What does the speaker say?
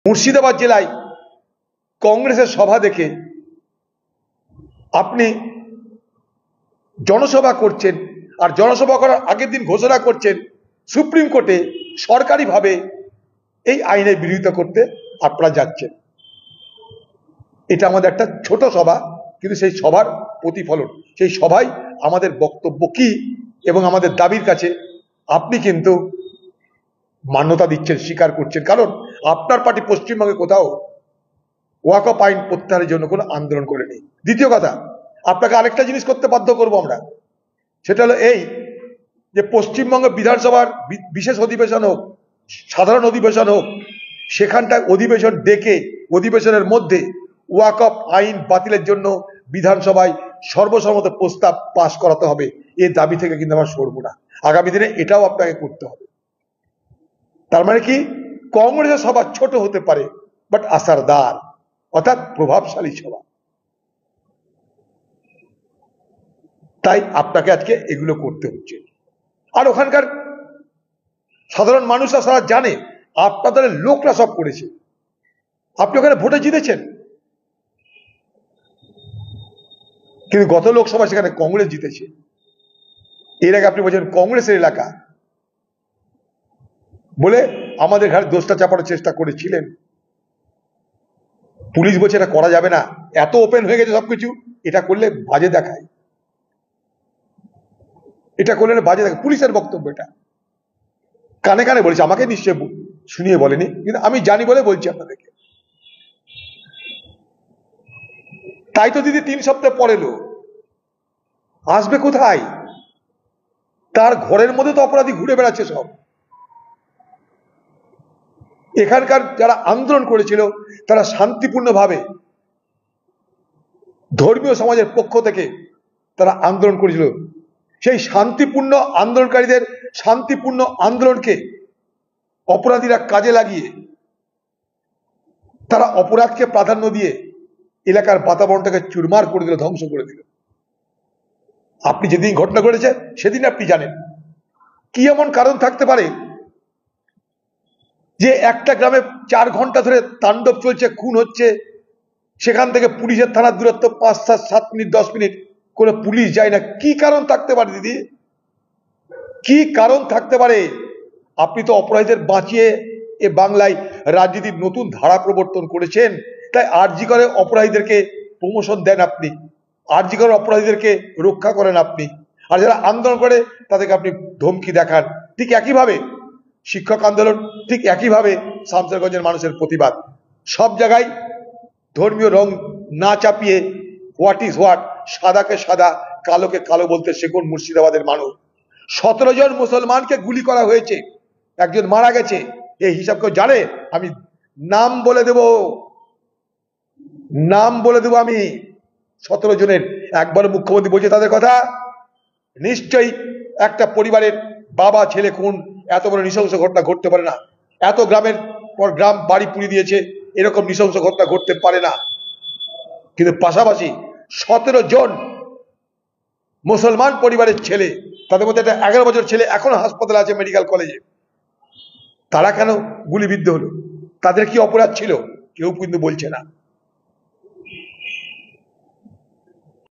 মুর্শিদাবাদ জেলায় কংগ্রেসের সভা দেখে আপনি জনসভা করছেন, আর জনসভা করার আগের দিন ঘোষণা করছেন সুপ্রিম কোর্টে সরকারিভাবে এই আইনের বিরোধিতা করতে আপনারা যাচ্ছেন। এটা আমাদের একটা ছোট সভা, কিন্তু সেই সভার প্রতিফলন, সেই সভায় আমাদের বক্তব্য কি এবং আমাদের দাবির কাছে আপনি কিন্তু মান্যতা দিচ্ছেন, স্বীকার করছেন। কারণ আপনার পার্টি পশ্চিমবঙ্গে কোথাও ওয়াকফ আইন প্রত্যাহারের জন্য কোনো আন্দোলন করেনি। দ্বিতীয় কথা, আপনাকে আরেকটা জিনিস করতে বাধ্য করব আমরা, সেটা হলো এই যে পশ্চিমবঙ্গ বিধানসভার বিশেষ অধিবেশন হোক, সাধারণ অধিবেশন হোক, সেখানটায় অধিবেশন ডেকে অধিবেশনের মধ্যে ওয়াকফ আইন বাতিলের জন্য বিধানসভায় সর্বসম্মত প্রস্তাব পাশ করাতে হবে। এই দাবি থেকে কিন্তু আমরা সরব না। আগামী দিনে এটাও আপনাকে করতে হবে। তার মানে কি, কংগ্রেসের সভা ছোট হতে পারে, বাট আসারদার অর্থাৎ প্রভাবশালী সভা। তাই আপনাকে আজকে এগুলো করতে হচ্ছে। আর ওখানকার সাধারণ মানুষরা সারা জানে আপনাদের লোকরা সব করেছে। আপনি ওখানে ভোটে জিতেছেন, কিন্তু গত লোকসভা সেখানে কংগ্রেস জিতেছে। এর আগে আপনি বলছেন কংগ্রেসের এলাকা বলে আমাদের ঘাড়ে দোষটা চাপানোর চেষ্টা করেছিলেন। পুলিশ বলছে এটা করা যাবে না, এত ওপেন হয়ে গেছে সবকিছু, এটা করলে বাজে দেখায়, এটা করলে বাজে দেখায়। পুলিশের বক্তব্য এটা, কানে কানে বলেছে, আমাকে নিশ্চয় শুনিয়ে বলেনি, কিন্তু আমি জানি বলে বলছি আপনাদেরকে। তাই তো দিদি 3 সপ্তাহ পরে এলো, আসবে কোথায়? তার ঘরের মধ্যে তো অপরাধী ঘুরে বেড়াচ্ছে সব। এখানকার যারা আন্দোলন করেছিল তারা শান্তিপূর্ণভাবে ধর্মীয় সমাজের পক্ষ থেকে তারা আন্দোলন করেছিল। সেই শান্তিপূর্ণ আন্দোলনকারীদের শান্তিপূর্ণ আন্দোলনকে অপরাধীরা কাজে লাগিয়ে তারা অপরাধকে প্রাধান্য দিয়ে এলাকার বাতাবরণটাকে চুরমার করে দিল, ধ্বংস করে দিল। আপনি যেদিন ঘটনা ঘটেছে সেদিন আপনি জানেন কি এমন কারণ থাকতে পারে যে একটা গ্রামে 4 ঘন্টা ধরে তাণ্ডব চলছে, খুন হচ্ছে, সেখান থেকে পুলিশের থানার দূরত্ব 5-7 মিনিট 10 মিনিট, কোনো পুলিশ যায় না। কি কারণ থাকতে পারে দিদি? কি কারণ থাকতে পারে? আপনি তো অপরাধীদের বাঁচিয়ে এ বাংলায় রাজনীতির নতুন ধারা প্রবর্তন করেছেন। তাই আরজি করে অপরাধীদেরকে প্রমোশন দেন আপনি, আরজি করে অপরাধীদেরকে রক্ষা করেন আপনি, আর যারা আন্দোলন করে তাদেরকে আপনি ধমকি দেখান। ঠিক একইভাবে শিক্ষক আন্দোলন, ঠিক একইভাবে শামসেরগঞ্জের মানুষের প্রতিবাদ, সব জায়গায় ধর্মীয় রং না চাপিয়ে হোয়াট ইজ হোয়াট, সাদাকে সাদা কালোকে কালো বলতে শেখুন মুর্শিদাবাদের মানুষ। 17 জন মুসলমানকে গুলি করা হয়েছে, একজন মারা গেছে। এই হিসাব কেউ জানে? আমি নাম বলে দেব, নাম বলে দেব আমি 17 জনের। একবার মুখ্যমন্ত্রী বলছে তাদের কথা। নিশ্চয়ই একটা পরিবারের বাবা ছেলে খুন, এত বড় নৃশংস ঘটনা ঘটতে পারে না। এত গ্রামের পর গ্রাম বাড়ি পুড়িয়ে দিয়েছে, এরকম নৃশংস ঘটনা ঘটতে পারে না। কিন্তু পাশাপাশি 17 জন মুসলমান পরিবারের ছেলে, তাদের মধ্যে একটা 11 বছর ছেলে এখনো হাসপাতালে আছে, মেডিকেল কলেজে। তারা কেন গুলিবিদ্ধ হলো? তাদের কি অপরাধ ছিল? কেউ কিন্তু বলছে না।